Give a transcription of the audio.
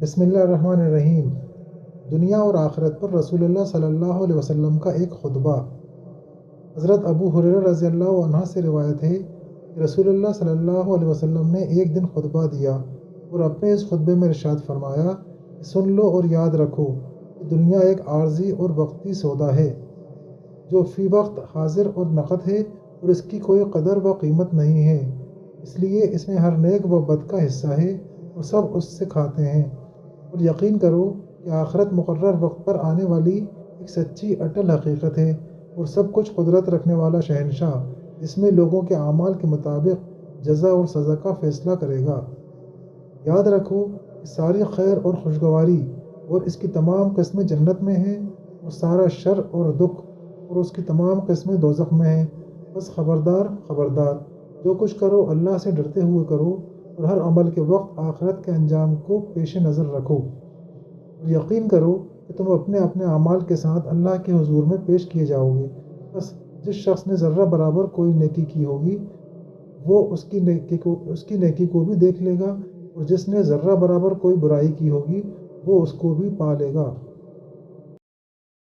بسم اللہ الرحمن الرحیم۔ دنیا اور آخرت پر رسول اللہ صلی اللہ علیہ وسلم کا ایک خطبہ۔ حضرت ابو ہریرہ رضی اللہ عنہ سے روایت ہے کہ رسول اللہ صلی اللہ علیہ وسلم نے ایک دن خطبہ دیا اور اپنے اس خطبے میں ارشاد فرمایا کہ سن لو اور یاد رکھو کہ دنیا ایک عارضی اور وقتی سودا ہے جو فی وقت حاضر اور نقد ہے، اور اس کی کوئی قدر و قیمت نہیں ہے، اس لیے اس میں ہر نیک و بد کا حصہ ہے اور سب اس سے کھاتے ہیں۔ اور یقین کرو کہ آخرت مقرر وقت پر آنے والی ایک سچی اٹل حقیقت ہے اور سب کچھ قدرت رکھنے والا شہنشاہ اس میں لوگوں کے اعمال کے مطابق جزا اور سزا کا فیصلہ کرے گا۔ یاد رکھو کہ ساری خیر اور خوشگواری اور اس کی تمام قسمیں جنت میں ہیں، اور سارا شر اور دکھ اور اس کی تمام قسمیں دوزخ میں ہیں۔ بس خبردار خبردار، جو کچھ کرو اللہ سے ڈرتے ہوئے کرو، اور ہر عمل کے وقت آخرت کے انجام کو پیش نظر رکھو، اور یقین کرو کہ تم اپنے اپنے اعمال کے ساتھ اللہ کے حضور میں پیش کیے جاؤ گے۔ بس جس شخص نے ذرہ برابر کوئی نیکی کی ہوگی وہ اس کی نیکی کو بھی دیکھ لے گا، اور جس نے ذرہ برابر کوئی برائی کی ہوگی وہ اس کو بھی پا لے گا۔